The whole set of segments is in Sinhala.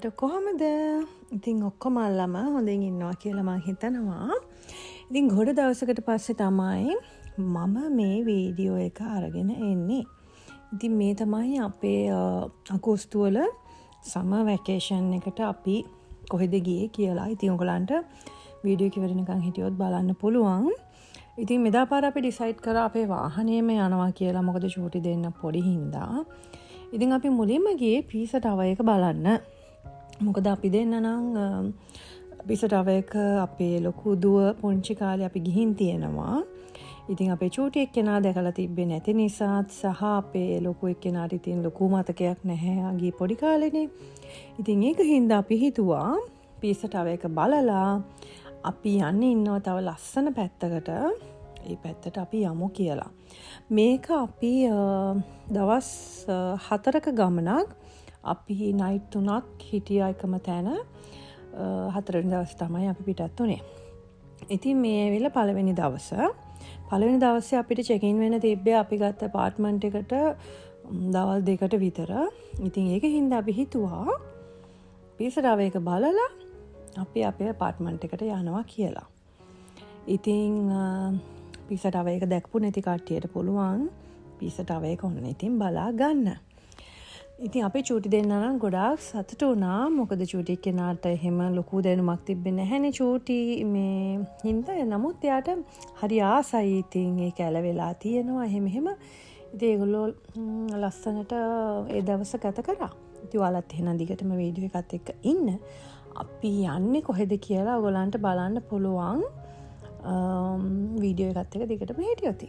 ඔයාලට කොහොමද? ඉතින් ඔක්කොම අල්ලම හොඳින් ඉන්නවා කියලා මම හිතනවා. ඉතින් ගොඩ දවසකට පස්සේ තමයි මම මේ වීඩියෝ එක අරගෙන එන්නේ. ඉතින් මේ තමයි අපේ අගෝස්තු වල සමර් වැකේෂන් එකට අපි කොහෙද ගියේ කියලා. ඉතින් ඔයගලන්ට වීඩියෝ එක ඉවරනකම් හිටියොත් බලන්න පුළුවන්. ඉතින් මෙදා පාර අපි ඩිසයිඩ් කරා අපේ වාහනේම යනවා කියලා. මොකද චූටි දෙන්න පොඩි හින්දා. ඉතින් අපි මුලින්ම ගියේ පීස ටවර් එක බලන්න. මොකද අපි දෙන්න නම් පීස ටවර් එක අපේ ලොකු දුව පුංචි කාලේ අපි ගිහින් තියෙනවා. ඉතින් අපේ චූටි එක්කෙනා දැකලා තිබ්බේ නැති නිසාත් සහ අපේ ලොකු එක්කෙනාට ඉතින් ලොකු මතකයක් නැහැ ගිය පොඩි කාලේනේ. ඉතින් ඒක හින්දා අපි හිතුවා පීස ටවර් එක බලලා අපි යන්නේ ඉන්නවා තව ලස්සන පැත්තකට. ඒ පැත්තට අපි යමු කියලා. මේක අපි දවස් 4ක ගමනක් අපි නයිට් 3ක් හිටියා එකම තැන. 4 වෙනි දවස් තමයි අපි පිටත් උනේ. ඉතින් මේ ඇවිල්ලා පළවෙනි දවස. පළවෙනි දවසේ අපිට චෙක් ඉන් වෙන්න තිබ්බේ අපි ගත්ත අපාර්ට්මන්ට් එකට දවල් 2කට විතර. ඉතින් ඒක හින්දා අපි හිතුවා පීස ටවර් එක බලලා අපි අපේ අපාර්ට්මන්ට් එකට යනවා කියලා. ඉතින් පීස ටවර් එක දැක්පු නැති කට්ටියට පුළුවන් පීස ටවර් එක ඔන්න ඉතින් බලා ගන්න. ඉතින් අපි චූටි දෙන්න නම් ගොඩාක් සතුටු වුණා. මොකද චූටි කෙනාට එහෙම ලොකු දැනුමක් තිබෙන්නේ නැහැනේ චූටි මේ හින්දා. නමුත් එයාට හරි ආසයි. ඉතින් ඒක ඇලවෙලා තියෙනවා එහෙම එහෙම. ඉතින් ඒගොල්ලෝ ලස්සනට ඒ දවස ගත කරා. ඉතින් ඔයාලත් එහෙනම් දිගටම වීඩියෝ එකත් එක්ක ඉන්න. අපි යන්නේ කොහෙද කියලා ඔයගොල්ලන්ට බලන්න පුළුවන්. වීඩියෝ එකත් එක්ක දිගටම හිටියොත්.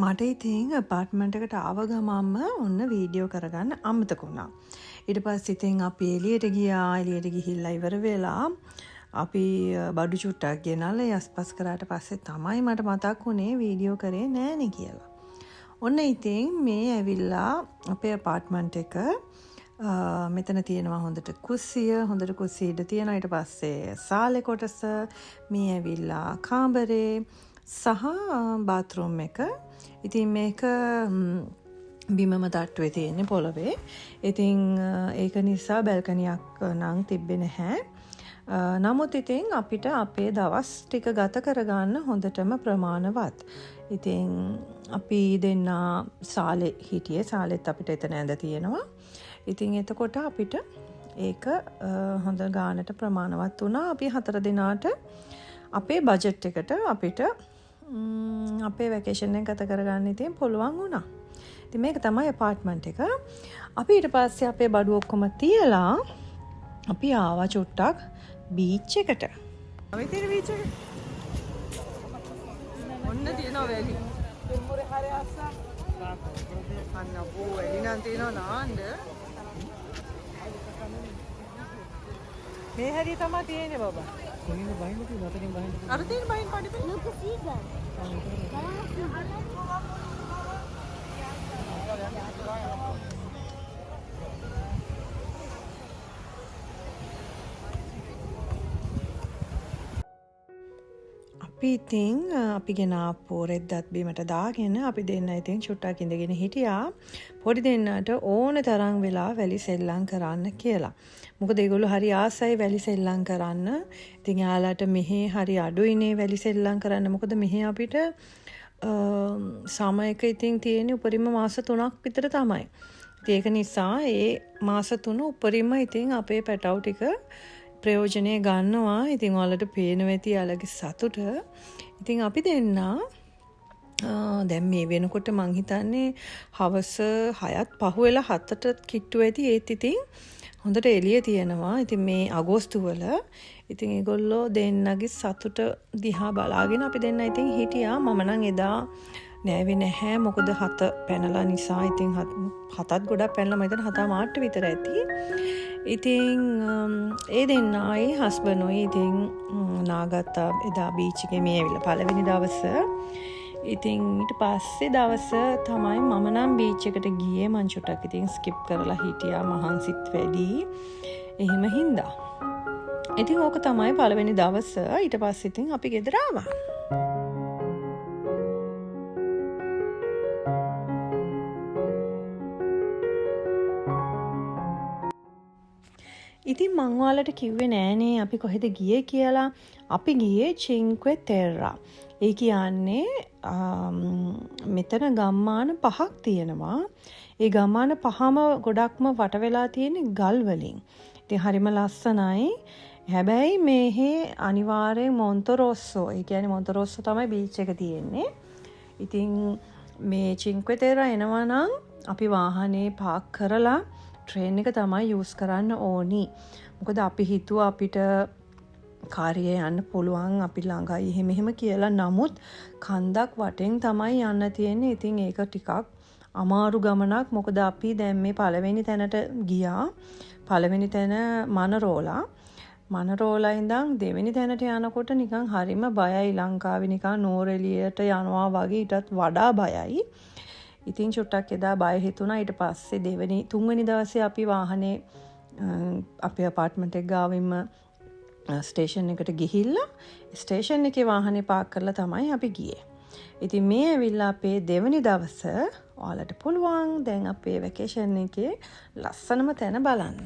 මට ඉතින් අපාර්ට්මන්ට් එකට ආව ගමන්ම ඔන්න වීඩියෝ කරගන්න අමතක වුණා. ඊට පස්සේ ඉතින් අපි එළියට ගියා. එළියට ගිහිල්ලා ඉවර වෙලා අපි බඩු චුට්ටක් ගෙනල්ලා යස්පස් කරාට පස්සේ තමයි මට මතක් වුණේ වීඩියෝ කරේ නෑනේ කියලා. ඔන්න ඉතින් මේ ඇවිල්ලා අපේ අපාර්ට්මන්ට් එක මෙතන තියෙනවා හොඳට කුස්සිය. හොඳට කුස්සිය ඉඳ තියෙනවා. ඊට පස්සේ සාලේ කොටස, මේ ඇවිල්ලා කාමරේ සහ බාත්රූම් එක. ඉතින් මේක බිමම තට්ටුවේ තියෙන්නේ පොළවේ. ඉතින් ඒක නිසා බැල්කනියක් නම් තිබ්බේ නැහැ. නමුත් ඉතින් අපිට අපේ දවස් ටික ගත කරගන්න හොඳටම ප්‍රමාණවත්. ඉතින් අපි දෙන්න සාලේ හිටියේ. සාලෙත් අපිට එතන ඇඳ තියෙනවා. ඉතින් එතකොට අපිට ඒක හොඳ ගානට ප්‍රමාණවත් වුණා. අපි 4 දිනාට අපේ බජට් එකට අපිට අපේ වැකේෂන් එක ගත කරගන්න ඉතින් පුළුවන් වුණා. ඉතින් මේක තමයි අපාර්ට්මන්ට් එක. අපි ඊට පස්සේ අපේ බඩු ඔක්කොම තියලා අපි ආවා චුට්ටක් බීච් එකට. අපි තියෙන බීච් එක. ඔන්න තියෙනවා වැලි. තුම්මුරේ හරය අස්සා. අන්න බෝ වැලි නම් තියෙනවා නාන්න. මේ හැරි තමයි තියෙන්නේ බබා. කොහෙන්ද බහින්න තියෙන්නේ? අතකින් බහින්න. අර තියෙන බහින්න පාඩේ. Look at seagull. අපි ඉතින් අපි ගෙන ආපු රෙද්දත් බීමට දාගෙන අපි දෙන්න ඉතින් චුට්ටක් ඉඳගෙන හිටියා. පොඩි දෙන්නට ඕන තරම් වෙලා වැලි සෙල්ලම් කරන්න කියලා. මොකද ඒගොල්ලෝ හරි ආසයි වැලි සෙල්ලම් කරන්න. ඉතින් යාළුවාට මෙහි හරි අඩුයිනේ වැලි සෙල්ලම් කරන්න. මොකද මෙහි අපිට සමයක ඉතින් තියෙන්නේ උපරිම මාස 3ක් විතර තමයි. ඉතින් ඒක නිසා ඒ මාස 3 උපරිම ඉතින් අපේ පැටව් ටික ප්‍රයෝජනය ගන්නවා. ඉතින් ඔයාලට පේනවා ඇති යාළුවගේ සතුට. ඉතින් අපි දෙන්නා දැන් මේ වෙනකොට මං හිතන්නේ හවස 6ත් පහුවෙලා 7ට කිට්ටු ඇති. ඒත් ඉතින් හොඳට එළිය තියෙනවා. ඉතින් මේ අගෝස්තු වල ඉතින් ඒගොල්ලෝ දෙන්නගේ සතුට දිහා බලාගෙන අපි දෙන්න ඉතින් හිටියා. මම නම් එදා නෑවේ නැහැ. මොකද 7 පැනලා නිසා. ඉතින් 7ත් ගොඩක් පැනලා මම හිතන 7 විතර ඇති. ඉතින් ඒ දෙන්නයි හස්බන්ඩ්ෝයි ඉතින් නාගත්තා එදා බීච් එකේ මේ ඇවිල්ලා පළවෙනි දවස. ඉතින් ඊට පස්සේ දවස තමයි මම නම් බීච් එකට ගියේ. මං චුට්ටක් ඉතින් ස්කිප් කරලා හිටියා මහන්සිත් වැඩි. එහෙම හින්දා. ඉතින් ඕක තමයි පළවෙනි දවස. ඊට පස්සේ ඉතින් අපි ගෙදර ආවා. ඉතින් මං ඔයාලට කිව්වේ නෑනේ අපි කොහෙද ගියේ කියලා. අපි ගියේ චින්ක්වේ තෙර්රා. ඒ කියන්නේ මෙතන ගම්මාන 5ක් තියෙනවා. ඒ ගම්මාන 5ම ගොඩක්ම වට වෙලා තියෙන ගල් වලින්. ඉතින් හරිම ලස්සනයි. හැබැයි මේහේ අනිවාර්යෙන් මොන්තොරොස්සෝ. ඒ කියන්නේ මොන්තොරොස්සෝ තමයි බීච් එක තියෙන්නේ. ඉතින් මේ චින්ක්වේ තෙර්රා එනවා නම් අපි වාහනේ පාක් කරලා ට්‍රේන් එක තමයි යූස් කරන්න ඕනි. මොකද අපි හිතුවා අපිට කාර්යය යන්න පුළුවන් අපි ළඟයි එහෙම කියලා. නමුත් කන්දක් වටෙන් තමයි යන්න තියෙන්නේ. ඉතින් ඒක ටිකක් අමාරු ගමනක්. මොකද අපි දැන් මේ පළවෙනි තැනට ගියා. පළවෙනි තැන මනරෝලා. මනරෝලා ඉඳන් දෙවෙනි තැනට යනකොට නිකන් හරිම බයයි. ලංකාවේ නිකන් නෝරෙලියට යනවා වගේ ඊටත් වඩා බයයි. ඉතින් චුට්ටක් එදා බය හිතුණා. ඊට පස්සේ තුන්වෙනි දවසේ අපි වාහනේ අපේ අපාර්ට්මන්ට් එක ගාවින්ම ස්ටේෂන් එකට ගිහිල්ලා ස්ටේෂන් එකේ වාහනේ පාක් කරලා තමයි අපි ගියේ. ඉතින් මේ ඇවිල්ලා අපේ දෙවෙනි දවස. ඔයාලට පුළුවන් දැන් අපේ වැකේෂන් එකේ ලස්සනම තැන බලන්න.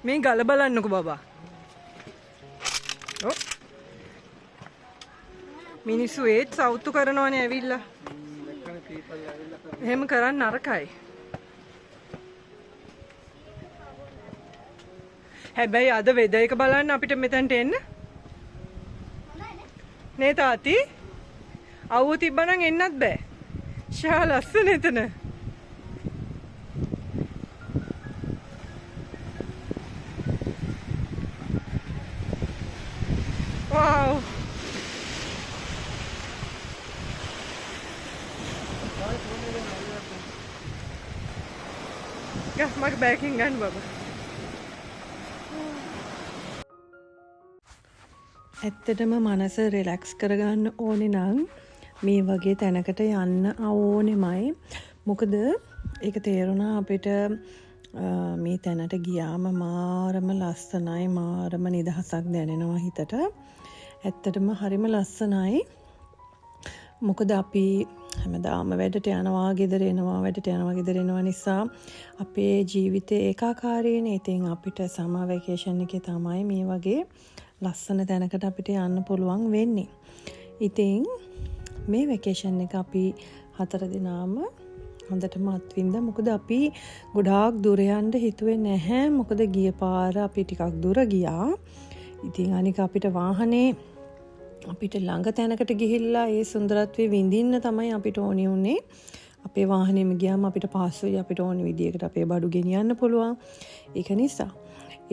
මේ ගල බලන්නකෝ බබා. ඔව්. මිනිස්සු ඒත් සවුතු කරනවනේ ඇවිල්ලා. එහෙම කරන්න නරකයි. හැබැයි අද වෙද එක බලන්න අපිට මෙතනට එන්න. නේ තාත්ති? අවුව තිබ්බනම් එන්නත් බෑ. ෂා ලස්සන එතන. Wow. Ya, maka backing kan baba. ඇත්තටම මනස රිලැක්ස් කරගන්න ඕනේ නම් මේ වගේ තැනකට යන්න ඕනෙමයි. මොකද ඒක තේරුණා අපිට මේ තැනට ගියාම මාරම ලස්සනයි, මාරම නිදහසක් දැනෙනවා හිතට. ඇත්තටම හරිම ලස්සනයි. මොකද අපි හැමදාම වැඩට යනවා, ගෙදර එනවා, වැඩට යනවා, ගෙදර එනවා නිසා අපේ ජීවිතේ ඒකාකාරීනේ. ඉතින් අපිට සමර් වෙකේෂන් එකේ තමයි මේ වගේ ලස්සන තැනකට අපිට යන්න පුළුවන් වෙන්නේ. ඉතින් මේ වෙකේෂන් එක අපි 4 දිනාම හොඳටම අත්විඳ. මොකද අපි ගොඩාක් දුර යන්න හිතුවේ නැහැ. මොකද ගිය පාර අපි ටිකක් දුර ගියා. ඉතින් අනික අපිට වාහනේ අපිට ළඟ තැනකට ගිහිල්ලා ඒ සුන්දරත්වය විඳින්න තමයි අපිට ඕනේ උනේ. අපේ වාහනේම ගියාම අපිට පහසුයි, අපිට ඕන විදියකට අපේ බඩු ගෙනියන්න පුළුවන්. ඒක නිසා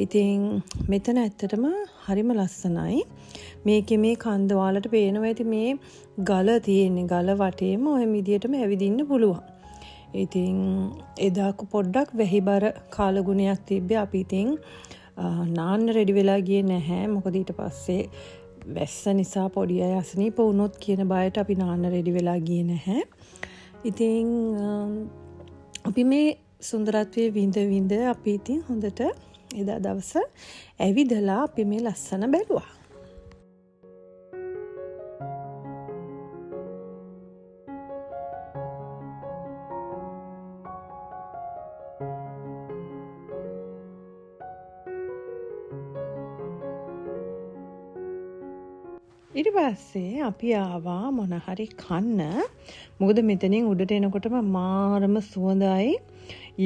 ඉතින් මෙතන ඇත්තටම හරිම ලස්සනයි. මේකේ මේ කන්ද වලට පේනවා ඇති මේ ගල තියෙන්නේ. ගල වටේම ඔය විදියටම ඇවිදින්න පුළුවන්. ඉතින් එදා පොඩ්ඩක් වැහිබර කාලගුණයක් තිබ්බේ. අපි ඉතින් නාන්න රෙඩි වෙලා ගියේ නැහැ. මොකද ඊට පස්සේ වැස්ස නිසා පොඩි අය අසනීප වුණොත් කියන බයට අපි නාන්න රෙඩි වෙලා ගියේ නැහැ. ඉතින් අපි මේ සුන්දරත්වයේ විඳ අපි ඉතින් හොඳට එදා දවස ඇවිදලා අපි මේ ලස්සන බැලුවා. ඊට පස්සේ අපි ආවා මොන හරි කන්න. මොකද මෙතනින් උඩට එනකොටම මාරම සුවඳයි.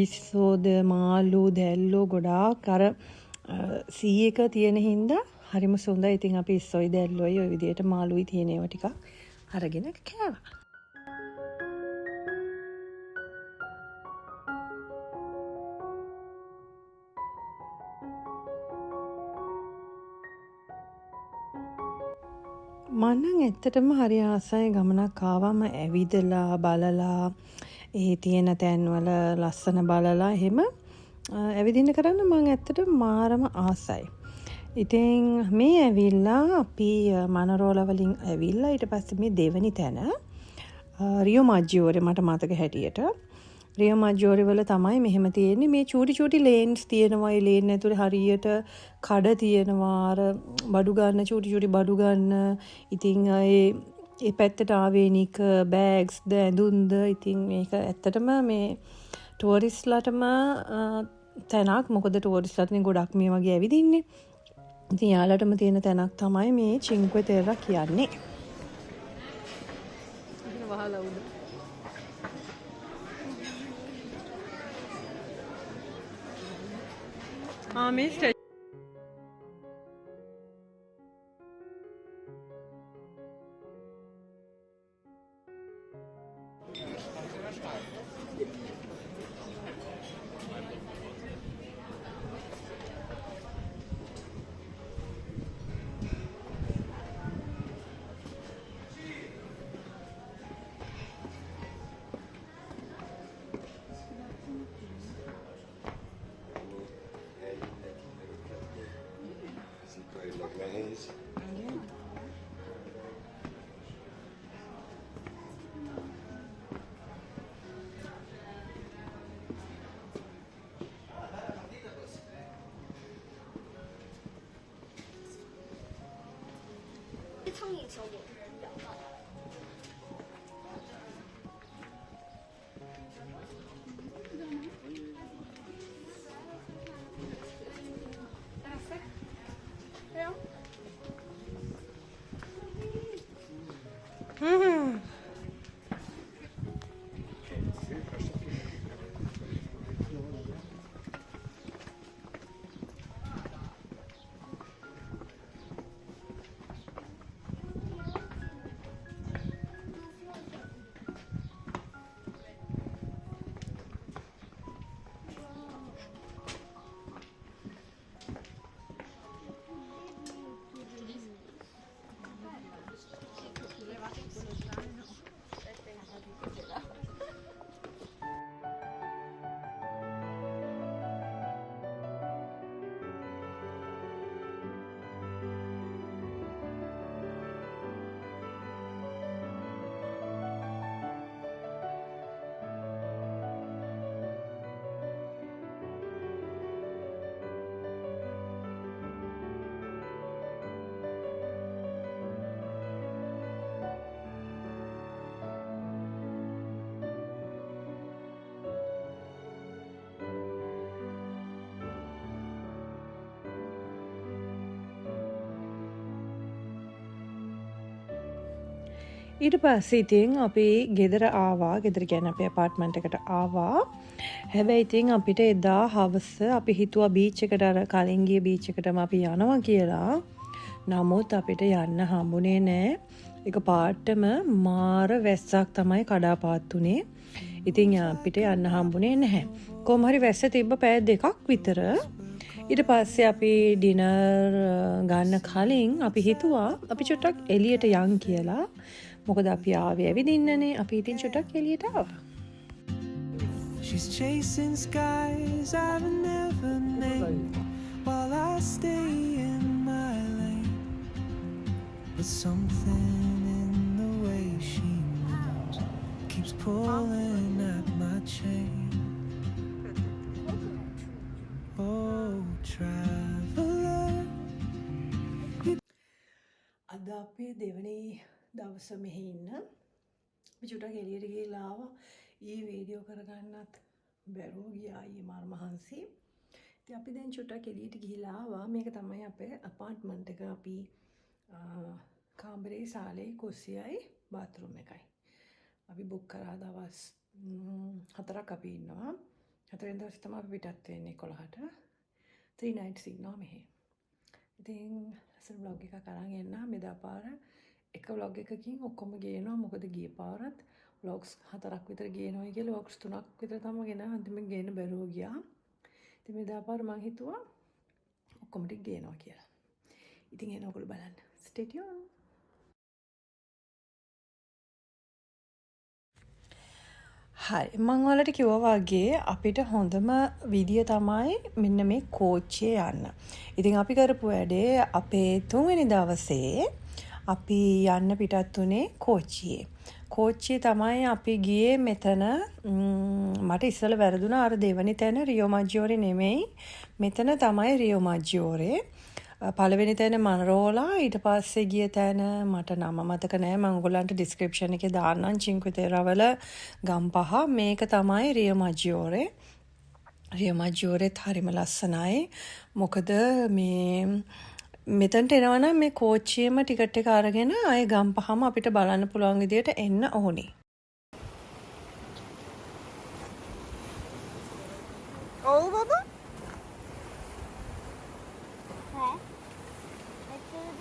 ඉස්සෝද මාළු දැල්ලෝ ගොඩාක් අර සී එක තියෙන හින්දා හරිම සුවඳයි. ඉතින් අපි ඉස්සොයි දැල්ලොයි ওই විදියට මාළුයි තියෙන ඒවා ටිකක් අරගෙන කෑවා. මන්නම් ඇත්තටම හරි ආසයි ගමනක් ආවම ඇවිදලා බලලා ඒ තියෙන තැන්වල ලස්සන බලලා එහෙම ඇවිදින්න කරන්න මම ඇත්තටම මාරම ආසයි. ඉතින් මේ ඇවිල්ලා අපි මනරෝල වලින් ඇවිල්ලා ඊට පස්සේ මේ දෙවනි තැන රියෝ මැජියෝරේ මට මතක හැටියට රියෝ මැජියෝරේ වල තමයි මෙහෙම තියෙන්නේ. මේ චූටි ලේන්ස් තියෙනවා. ඒ ලේන් ඇතුලේ හරියට කඩ තියෙනවා. අර බඩු ගන්න චූටි බඩු ගන්න. ඉතින් ඒ පැත්තට ආවේනික බෑග්ස් ද ඇඳුම්ද. ඉතින් මේක ඇත්තටම මේ ටුවරිස්ට්ලාටම තැනක්. මොකද ටුවරිස්ට්ලාටනේ ගොඩක් මේ වගේ ඇවිදින්නේ. ඉතින් යාලටම තියෙන තැනක් තමයි මේ චින්ක්වේ තෙරා කියන්නේ. වහලා උඩ මේ苍蝇小果子咬到。ඊට පස්සේ ඉතින් අපි ගෙදර ආවා. ගෙදර කියන්නේ අපේ අපාර්ට්මන්ට් එකට ආවා. හැබැයි ඉතින් අපිට එදා හවස අපි හිතුවා බීච් එකට අර කලින් ගිය බීච් එකටම අපි යනවා කියලා. නමුත් අපිට යන්න හම්බුනේ නෑ. එක පාටම මාර වැස්සක් තමයි කඩාපාත් උනේ. ඉතින් අපිට යන්න හම්බුනේ නැහැ. කොහොම හරි වැස්ස තිබ්බ පැය 2ක් විතර. ඊට පස්සේ අපි ඩිනර් ගන්න කලින් අපි හිතුවා අපි චුට්ටක් එළියට යන් කියලා. මොකද අපි ආවේ ඇවිදින්නනේ. අපි ඉතින් චුට්ටක් එළියට ආවා. She's chasing skies I've never named while I stay in my lane. But something in the way she moves keeps pulling at my chain. Oh, traveler. අද අපේ දෙවනි දවස මෙහි ඉන්න. අපි චුට්ටක් එළියට ගිහලා ආවා. වීඩියෝ කරගන්නත් බැරුව ගියා මාර මහන්සි. ඉතින් අපි දැන් චුට්ටක් එළියට ගිහිලා ආවා. මේක තමයි අපේ අපාර්ට්මන්ට් එක. අපි කාමරේ සාලේ කුස්සියයි බාත්රූම් එකයි. අපි බුක් කරා දවස් 4ක් අපි ඉන්නවා. 4 වෙනි දවසේ තමයි අපි පිටත් වෙන්නේ 11ට. 3 nights ඉන්නවා මෙහෙ. ඉතින් අසල් vlog එකක් අරන් එන්න මෙදා පාර එක vlog එකකින් ඔක්කොම ගේනවා. මොකද ගිය පාරත් vlogs 4ක් විතර ගේනවා කියලා vlogs 3ක් විතර තමයි ගෙන අන්තිමට ගේන්න බැරුව ගියා. ඉතින් මෙදා පාර මං හිතුවා ඔක්කොම ටික ගේනවා කියලා. ඉතින් එන ඔයගොල්ලෝ බලන්න. Stay tuned. හරි මං ඔයාලට කිව්වා වගේ අපිට හොඳම විදිය තමයි මෙන්න මේ කෝච්චියේ යන්න. ඉතින් අපි කරපු වැඩේ අපේ 3 වෙනි දවසේ අපි යන්න පිටත් උනේ කෝච්චියේ. කෝච්චියේ තමයි අපි ගියේ මෙතන මට ඉස්සෙල්ලා වැරදුනා අර දෙවනි තැන රියෝ මැජියෝරේ නෙමෙයි. මෙතන තමයි රියෝ මැජියෝරේ. පළවෙනි තැන මනරෝලා ඊට පස්සේ ගිය තැන මට නම මතක නෑ. මම ඔයගොල්ලන්ට ඩිස්ක්‍රිප්ෂන් එකේ දාන්නම් චින්ක්වෙ තෙරාවල ගම්පහ. මේක තමයි රියෝ මැජියෝරේ. රියෝ මැජියෝරේත් හරිම ලස්සනයි. මොකද මෙතනට එනවනම් මේ කෝච්චියේම ටිකට් එක අරගෙන ආයේ ගම්පහම අපිට බලන්න පුළුවන් විදියට එන්න ඕනේ. ඔව් බබා. ඈ. ඇත්තටද?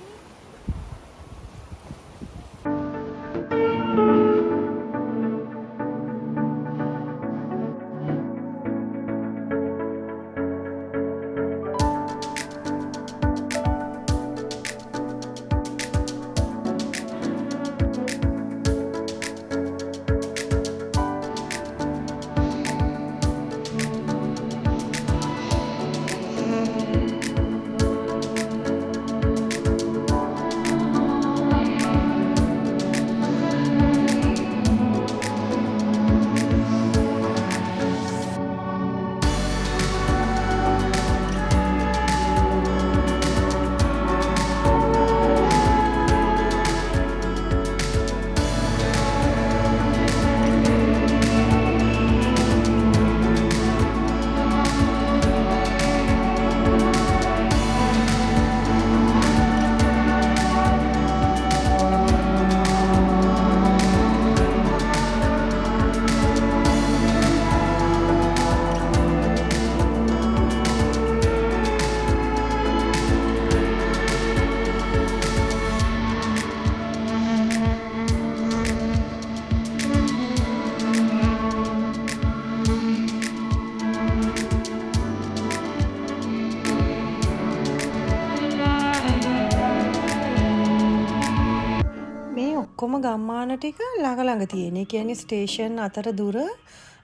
ඔක්කොම ගම්මාන ටික ළඟ තියෙන. ඒ කියන්නේ ස්ටේෂන් අතර දුර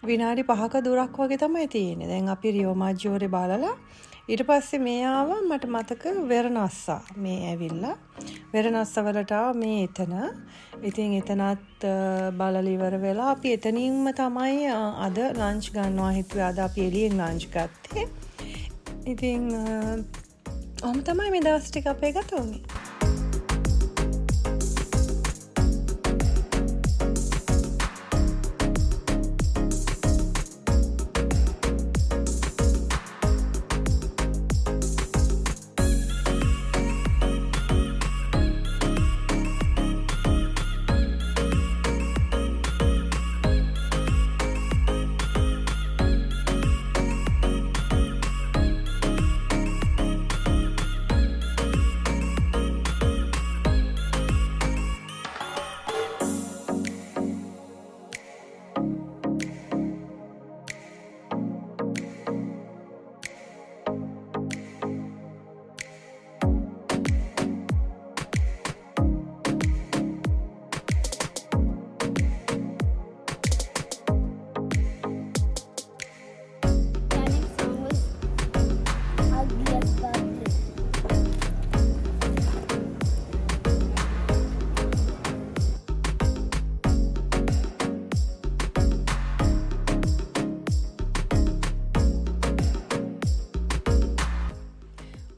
විනාඩි 5ක දුරක් වගේ තමයි තියෙන්නේ. දැන් අපි රියෝ මැජියෝරේ බලලා ඊට පස්සේ මේ ආවා මට මතක වෙරනස්සා මේ ඇවිල්ලා. වෙරනස්සා වලට මේ එතන. ඉතින් එතනත් බලලා ඉවර වෙලා අපි එතනින්ම තමයි අද ලන්ච් ගන්නවා හිතුවේ. අද අපි එළියෙන් ලන්ච් ගත්තේ. ඉතින් ඔහොම තමයි මේ දවස් ටික අපේ ගත වුනේ.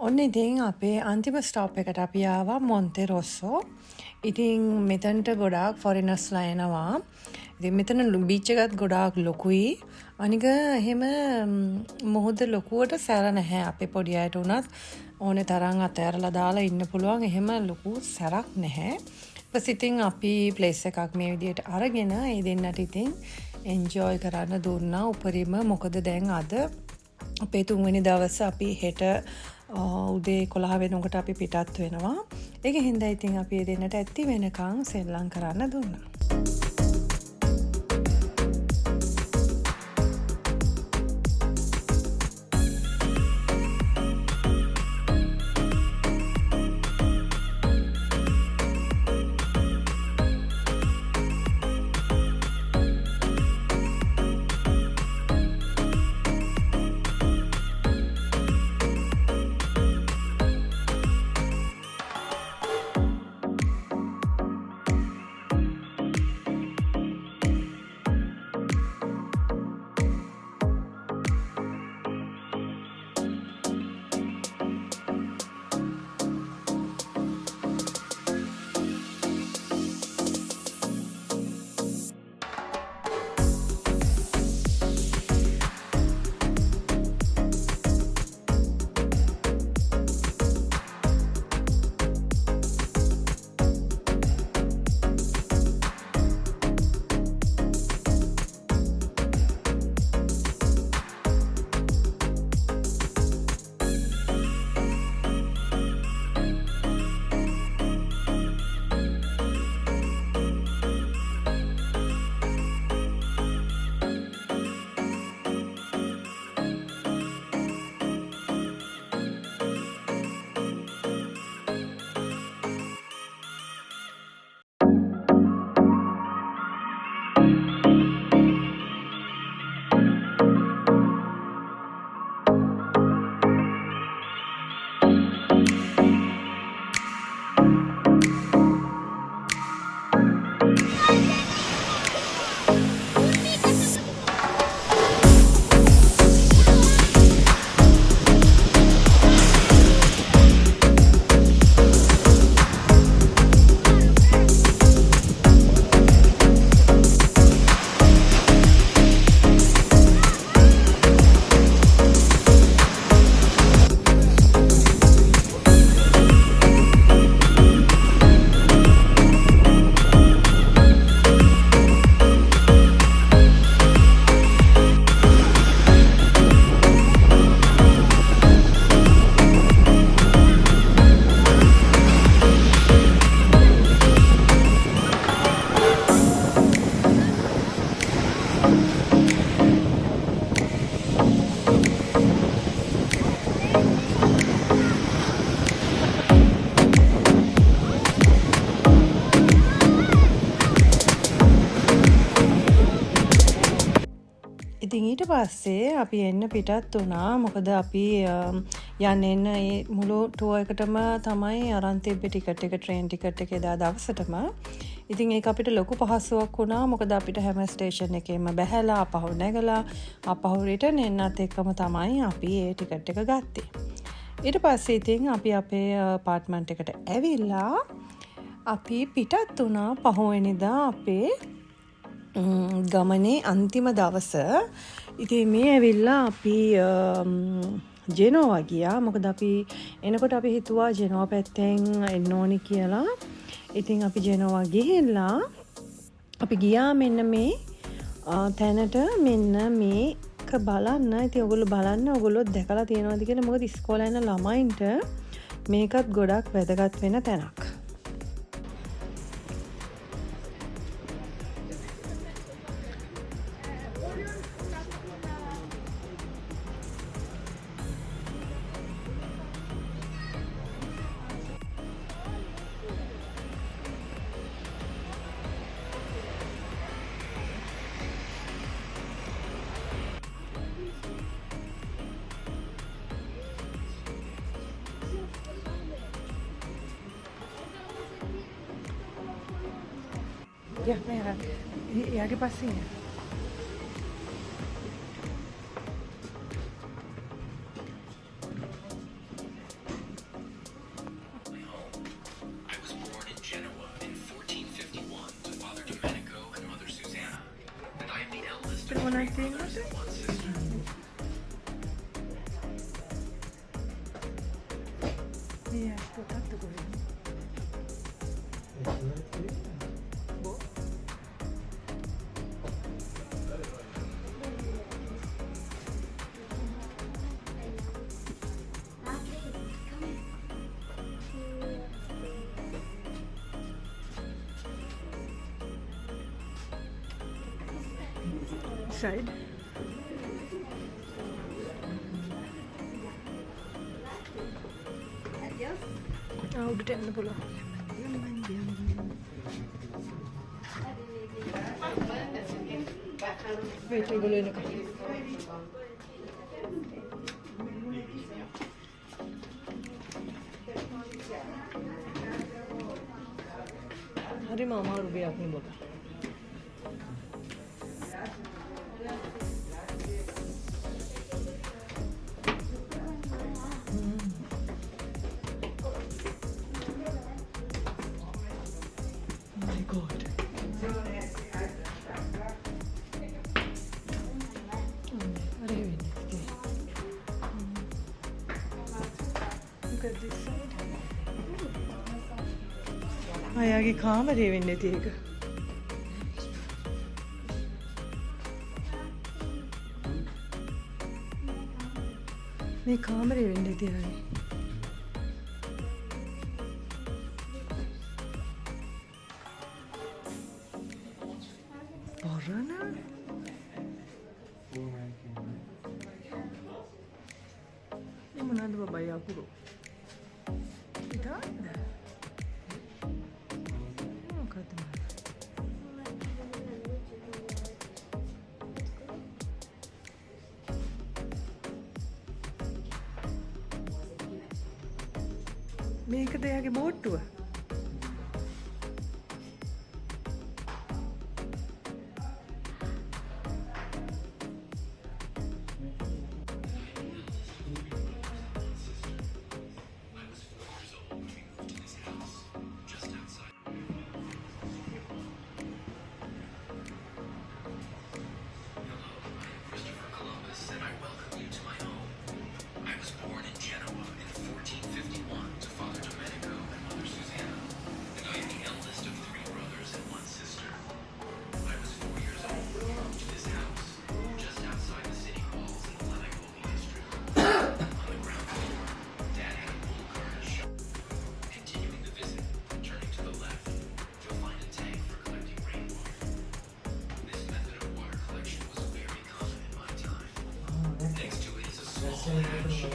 ඔන්න ඉතින් අපේ අන්තිම ස්ටොප් එකට අපි ආවා මොන්තෙරොස්සෝ. ඉතින් මෙතනට ගොඩාක් ෆොරිනර්ස්ලා එනවා. ඉතින් මෙතන බීච් එකත් ගොඩාක් ලොකුයි. අනික එහෙම මොහොත ලොකුවට සැර නැහැ. අපේ පොඩි අයට උනත් ඕනේ තරම් අතෑරලා දාලා ඉන්න පුළුවන්. එහෙම ලොකු සැරක් නැහැ. ඊපස් ඉතින් අපි ප්ලේස් එකක් මේ විදිහට අරගෙන ඒ දෙන්නට ඉතින් එන්ජොයි කරන්න දුන්නා උපරිම. මොකද දැන් අද අපේ 3 වෙනි දවස අපි හෙට උදේ 11 වෙනකොට අපි පිටත් වෙනවා. ඒක හින්දා ඉතින් අපි ඒ දෙන්නට ඇත්ති වෙනකන් සෙල්ලම් කරන්න දුන්නා. ඉතින් ඊට පස්සේ අපි එන්න පිටත් වුණා. මොකද අපි යන්න එන්න මේ මුළු ටුවර් එකටම තමයි අරන් තිබ්බේ ටිකට් එක, ට්‍රේන් ටිකට් එක එදා දවසටම. ඉතින් ඒක අපිට ලොකු පහසුවක් වුණා. මොකද අපිට හැම ස්ටේෂන් එකේම බැහැලා ආපහු නැගලා ආපහු රිටර්න් එන්නත් එක්කම තමයි අපි ඒ ටිකට් එක ගත්තේ. ඊට පස්සේ ඉතින් අපි අපේ අපාර්ට්මන්ට් එකට ඇවිල්ලා අපි පිටත් වුණා පහුවෙනිදා අපේ ගමනේ අන්තිම දවස. ඉතින් මේ ඇවිල්ලා අපි ජෙනෝවා ගියා. මොකද අපි එනකොට අපි හිතුවා ජෙනෝවා පැත්තෙන් එන්න ඕනි කියලා. ඉතින් අපි ජෙනෝවා ගිහිල්ලා අපි ගියා මෙන්න මේ තැනට. මෙන්න මේක බලන්න. ඉතින් ඔයගොල්ලෝ බලන්න ඔයගොල්ලෝ දැකලා තියෙනවද කියලා. මොකද ඉස්කෝලේ යන ළමයින්ට මේකත් ගොඩක් වැදගත් වෙන තැනක්. Ya, mira, ya que pasé. Side. උඩට එන්න පුළුවන්. wait ඒගොල්ලෝ එනකම්. හරිම අමාරු දෙයක් නේ බොක. අයාගේ කාමරේ වෙන්නේ නැති එක. මේ කාමරේ වෙන්නේ නැති අය. පරණ මොනවාද බබා යකුරු ඉතාලද මේකද එයාගේ බෝට්ටුව?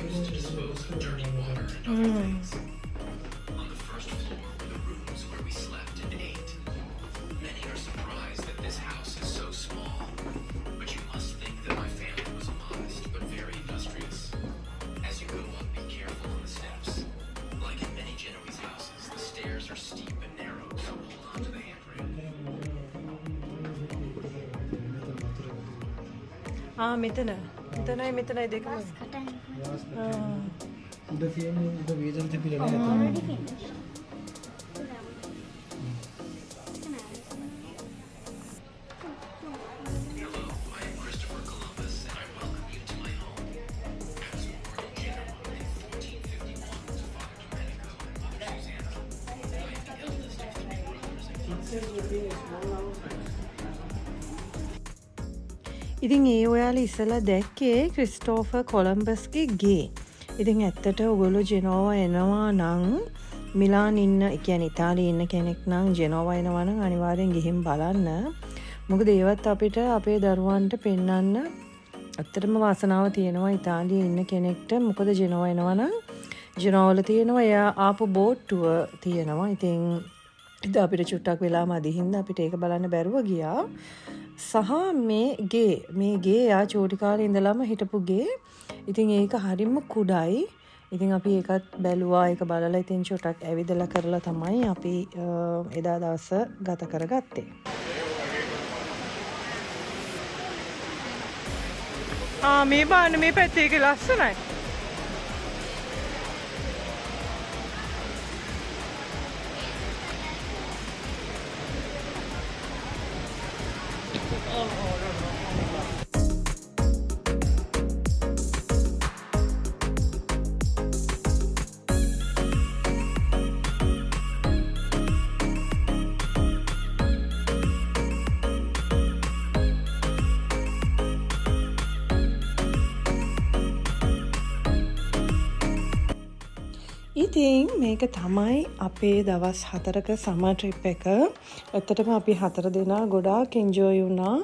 used to dispose of dirty water and other things. On the first floor were the rooms where we slept and ate. Many are surprised that this house is so small, but you must think that my family was modest but very industrious. As you go up, be careful on the steps. Like in many Genoese houses, the stairs are steep and narrow, so hold on to the handrail. මෙතනයි දෙකම. උඩ තියෙන උඩ වේදන තිබිලා නෑ. already finished. Hello, I am Christopher Columbus, and I welcome you to my home. I was born in Genoa in 1451 to Father Domenico and Mother Susanna. I am the eldest of 3 brothers and 1 sister. ඉතින් ඒ ඔයාලා ඉස්සලා දැක්කේ ක්‍රිස්ටෝෆර් කොලම්බස්ගේ ගේ. ඉතින් ඇත්තට ඔයගොල්ලෝ ජෙනෝවා එනවා නම් මිලාන් ඉන්න, ඒ කියන්නේ ඉතාලියේ ඉන්න කෙනෙක් නම් ජෙනෝවා එනවා නම් අනිවාර්යෙන් ගිහින් බලන්න. මොකද ඒවත් අපිට අපේ දරුවන්ට පෙන්වන්න ඇත්තටම වාසනාව තියෙනවා ඉතාලියේ ඉන්න කෙනෙක්ට. මොකද ජෙනෝවා එනවා නම් ජෙනෝවල තියෙනවා එයා ආපු බෝට්ටුව තියෙනවා. ඉතින් ඉත අපිට චුට්ටක් වෙලාම අදිහින්ද අපිට ඒක බලන්න බැරුව ගියා. සහ මේ ගේ යා චෝටි කාලේ ඉඳලම හිටපු ගේ. ඉතින් ඒක හරිම කුඩයි. ඉතින් අපි ඒකත් බැලුවා. ඒක බලලා ඉතින් චුට්ටක් ඇවිදලා කරලා තමයි අපි එදා දවස ගත කරගත්තේ. මේ බාන්න මේ පැත්තේ ඒක ලස්සනයි. ඉතින් මේක තමයි අපේ දවස් 4ක සමර් ට්‍රිප් එක. ඇත්තටම අපි 4 දෙනා ගොඩාක් එන්ජොයි වුණා.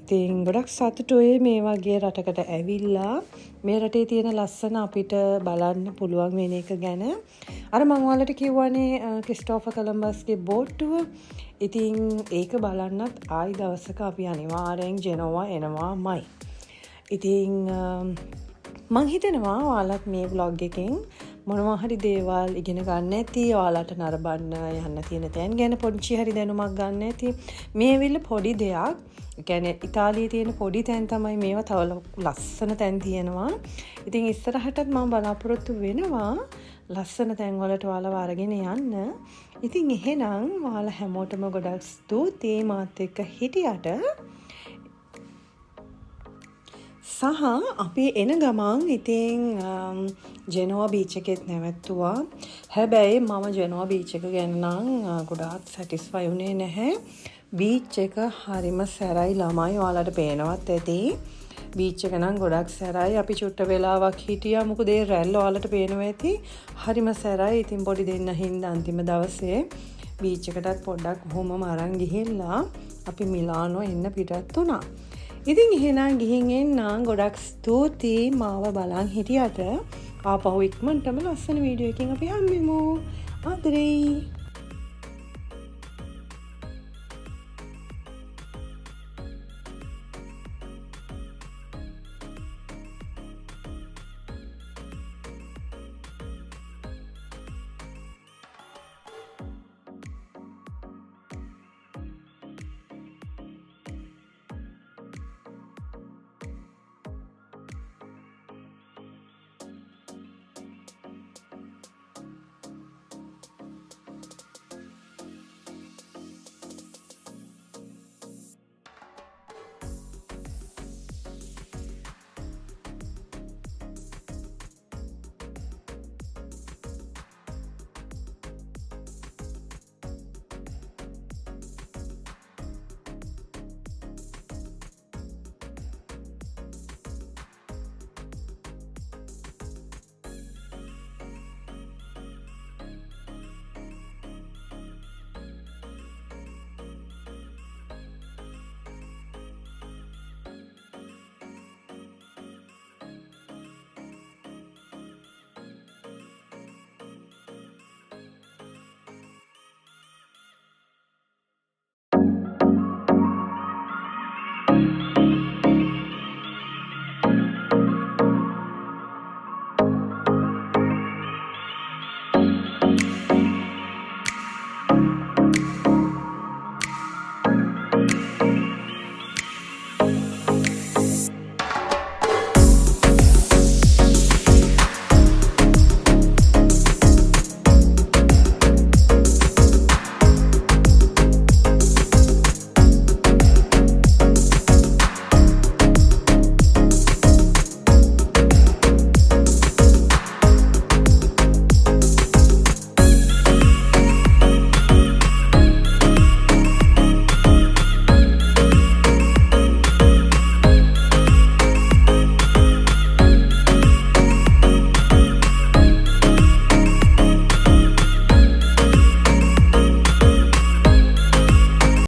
ඉතින් ගොඩක් සතුටුයි මේ වගේ රටකට ඇවිල්ලා මේ රටේ තියෙන ලස්සන අපිට බලන්න පුළුවන් වෙන එක ගැන. අර මම ඔයාලට කිව්වනේ ක්‍රිස්ටෝෆර් කොලම්බස්ගේ බෝට්ටුව. ඉතින් ඒක බලන්නත් ආයි දවසක අපි අනිවාර්යෙන් ජෙනෝවා එනවාමයි. ඉතින් මං හිතනවා ඔයාලත් මේ vlog එකෙන් මොනවා හරි දේවල් ඉගෙන ගන්න ඇති. ඔයාලට නරඹන්න යන්න තියෙන තැන් ගැන පොඩි හරි දැනුමක් ගන්න ඇති. මේ ඇවිල්ලා පොඩි දෙයක්. ඒ කියන්නේ ඉතාලියේ තියෙන පොඩි තැන් තමයි මේවා. තව ලස්සන තැන් තියෙනවා. ඉතින් ඉස්සරහටත් මම බලාපොරොත්තු වෙනවා ලස්සන තැන් වලට ඔයාලව අරගෙන යන්න. ඉතින් එහෙනම් ඔයාලා හැමෝටම ගොඩක් ස්තුතියි මාත් එක්ක හිටියට. සහ අපි එන ගමන් ඉතින් ජෙනෝවා බීච් එකෙත් නැවැත්තුවා. හැබැයි මම ජෙනෝවා බීච් එක ගැන නම් ගොඩාක් සැටිස්ෆයි වුණේ නැහැ. බීච් එක හරිම සැරයි ළමයි. ඔයාලට පේනවත් ඇති. බීච් එක නම් ගොඩක් සැරයි. අපි චුට්ට වෙලාවක් හිටියා. මොකද ඒ රැල්ල ඔයාලට පේනවා ඇති. හරිම සැරයි. ඉතින් පොඩි දෙන්න හින්දා අන්තිම දවසේ බීච් එකටත් පොඩ්ඩක් කොහොමම අරන් ගිහිල්ලා අපි මිලානෝ එන්න පිටත් වුණා. ඉතින් එහෙනම් ගිහින් එන්නම්. ගොඩක් ස්තුතියි මාව බලන් හිටියට. ආපහු ඉක්මනටම ලස්සන වීඩියෝ එකකින් අපි හම්බෙමු. ආදරේ.